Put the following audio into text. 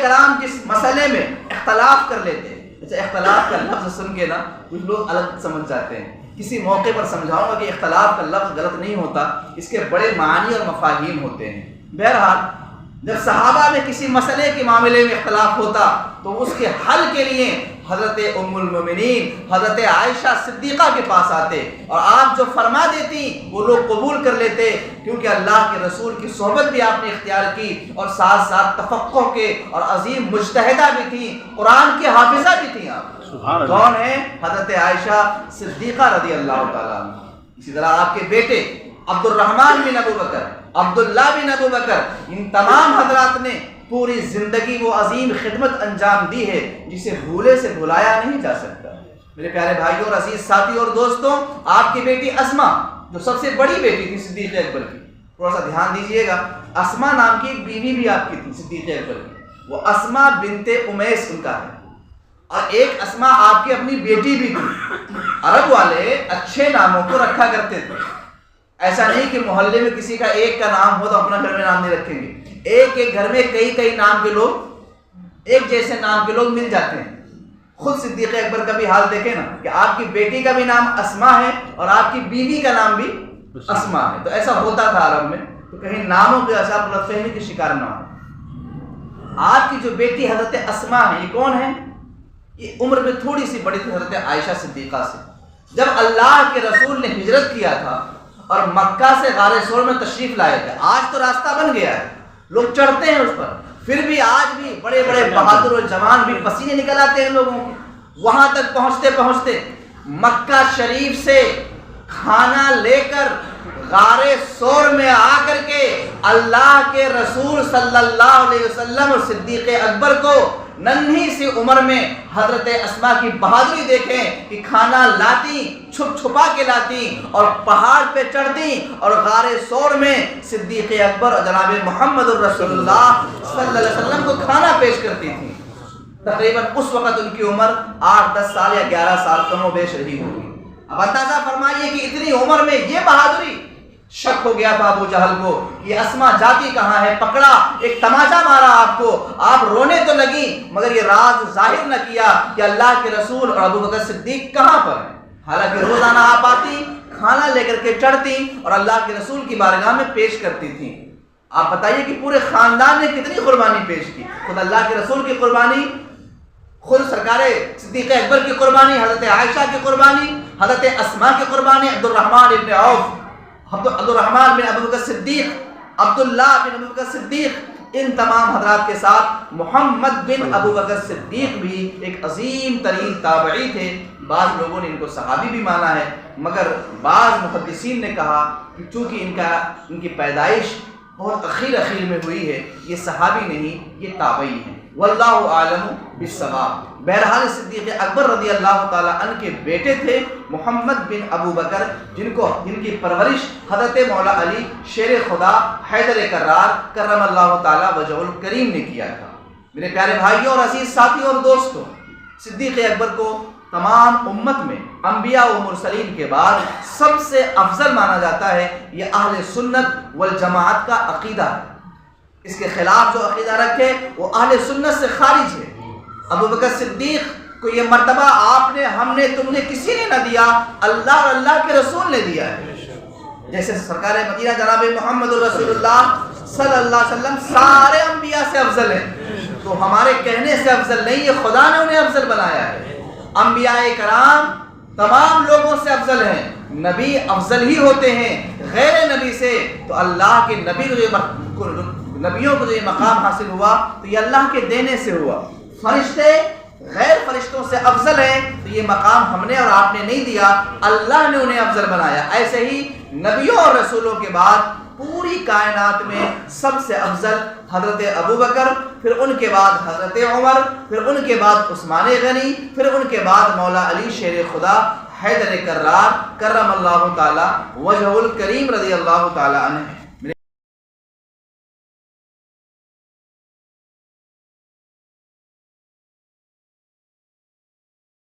کرام جس مسئلے میں اختلاف کر لیتے ہیں، اچھا اختلاف کا لفظ سن کے نا کچھ لوگ الگ سمجھ جاتے ہیں، کسی موقع پر سمجھاؤں گا کہ اختلاف کا لفظ غلط نہیں ہوتا، اس کے بڑے معنی اور مفاہیم ہوتے ہیں۔ بہرحال جب صحابہ میں کسی مسئلے کے معاملے میں اختلاف ہوتا تو اس کے حل کے لیے حضرت ام المومنین حضرت عائشہ صدیقہ کے پاس آتے، اور آپ جو فرما دیتی وہ لوگ قبول کر لیتے، کیونکہ اللہ کے رسول کی صحبت بھی آپ نے اختیار کی، اور ساتھ ساتھ تفقہ کے اور عظیم مجتہدہ بھی تھی، قرآن کی حافظہ بھی تھیں آپ۔ کون ہیں؟ حضرت عائشہ صدیقہ رضی اللہ تعالیٰ عنہ۔ اسی طرح آپ کے بیٹے عبد الرحمن بن ابو بکر، عبداللہ بن ابو بکر، ان تمام حضرات نے پوری زندگی وہ عظیم خدمت انجام دی ہے جسے بھولے سے بھلایا نہیں جا سکتا۔ میرے پیارے بھائیوں اور عزیز ساتھیوں اور دوستوں، آپ کی بیٹی اسما جو سب سے بڑی بیٹی تھی صدیق اکبر کی، تھوڑا سا دھیان دیجئے گا، اسما نام کی ایک بیوی بھی آپ کی تھی صدیق اکبر کی، وہ اسما بنت امیس ان کا ہے، اور ایک اسما آپ کی اپنی بیٹی بھی تھی۔ عرب والے اچھے ناموں کو رکھا کرتے تھے، ایسا نہیں کہ محلے میں کسی کا ایک کا نام ہو تو اپنا گھر میں نام نہیں رکھیں گے، ایک ایک گھر میں کئی کئی نام کے لوگ، ایک جیسے نام کے لوگ مل جاتے ہیں۔ خود صدیق اکبر کا بھی حال دیکھیں نا کہ آپ کی بیٹی کا بھی نام اسما ہے اور آپ کی بیوی کا نام بھی اسما ہے، تو ایسا ہوتا تھا عرب میں، تو کہیں ناموں کے ایسا غلط فہمی کے شکار نہ ہو۔ آپ کی جو بیٹی حضرت اسما ہے، یہ کون ہے؟ یہ عمر میں تھوڑی سی بڑی تھی حضرت عائشہ صدیقہ سے۔ جب اللہ کے رسول نے ہجرت کیا تھا اور مکہ سے غار ثور میں تشریف لائے تھے، آج تو راستہ بن گیا ہے، لوگ چڑھتے ہیں اس پر، پھر بھی آج بھی بڑے بڑے بہادر اور جوان بھی پسینے نکل آتے ہیں لوگوں کے۔ وہاں تک پہنچتے پہنچتے مکہ شریف سے کھانا لے کر غار ثور میں آ کر کے اللہ کے رسول صلی اللہ علیہ وسلم اور صدیق اکبر کو ننھی سی عمر میں حضرت اسما کی بہادری دیکھیں کہ کھانا لاتی، چھپ چھپا کے لاتی اور پہاڑ پہ چڑھتی اور غار ثور میں صدیق اکبر اور جناب محمد الرسول اللہ صلی اللہ علیہ وسلم کو کھانا پیش کرتی تھی۔ تقریباً اس وقت ان کی عمر 8-10 سال یا 11 سال کم و بیش رہی ہوگی۔ اب اندازہ فرمائیے کہ اتنی عمر میں یہ بہادری، شک ہو گیا تھا ابو جہل کو یہ اسما جاتی کہاں ہے، پکڑا، ایک تماچا مارا آپ کو، آپ رونے تو لگی مگر یہ راز ظاہر نہ کیا کہ اللہ کے رسول اور ابو بکر صدیق کہاں پر ہیں۔ حالانکہ روزانہ آپ آتی، کھانا لے کر کے چڑھتی اور اللہ کے رسول کی بارگاہ میں پیش کرتی تھی۔ آپ بتائیے کہ پورے خاندان نے کتنی قربانی پیش کی، خود اللہ کے رسول کی قربانی، خود سرکار صدیق اکبر کی قربانی، حضرت عائشہ کی قربانی، حضرت اسما کی قربانی، عبد الرحمن بن عوف، عبد الرحمن بن ابو بکر صدیق، عبداللہ بن ابو بکر صدیق، ان تمام حضرات کے ساتھ محمد بن ابو بکر صدیق بھی ایک عظیم ترین تابعی تھے۔ بعض لوگوں نے ان کو صحابی بھی مانا ہے، مگر بعض محدثین نے کہا کہ چونکہ ان کی پیدائش بہت اخیر میں ہوئی ہے، یہ صحابی نہیں، یہ تابعی ہیں۔ واللہ عالم بالصواب۔ بہرحال صدیق اکبر رضی اللہ تعالیٰ عنہ کے بیٹے تھے محمد بن ابو بکر، جن کی پرورش حضرت مولا علی شیر خدا حیدر کرار کرم اللہ تعالیٰ وجہ الکریم نے کیا تھا۔ میرے پیارے بھائیوں اور عزیز ساتھیوں اور دوستوں، صدیق اکبر کو تمام امت میں انبیاء و مرسلین کے بعد سب سے افضل مانا جاتا ہے۔ یہ اہل سنت والجماعت کا عقیدہ ہے، اس کے خلاف جو عقیدہ رکھے وہ اہل سنت سے خارج ہے۔ ابو بکر صدیق کو یہ مرتبہ آپ نے، ہم نے، تم نے، کسی نے نہ دیا، اللہ اور اللہ کے رسول نے دیا ہے۔ جیسے سرکار مدینہ جناب محمد الرسول اللہ صلی اللہ علیہ وسلم سارے انبیاء سے افضل ہیں، تو ہمارے کہنے سے افضل نہیں، یہ خدا نے انہیں افضل بنایا ہے۔ انبیاء کرام تمام لوگوں سے افضل ہیں، نبی افضل ہی ہوتے ہیں، غیر نبی سے تو اللہ کے نبیوں کو جو یہ مقام حاصل ہوا تو یہ اللہ کے دینے سے ہوا۔ فرشتے غیر فرشتوں سے افضل ہیں تو یہ مقام ہم نے اور آپ نے نہیں دیا، اللہ نے انہیں افضل بنایا۔ ایسے ہی نبیوں اور رسولوں کے بعد پوری کائنات میں سب سے افضل حضرت ابو بکر، پھر ان کے بعد حضرت عمر، پھر ان کے بعد عثمان غنی، پھر ان کے بعد مولا علی شیر خدا حیدر کرار کرم اللہ تعالی وجہ الکریم رضی اللہ تعالی عنہ۔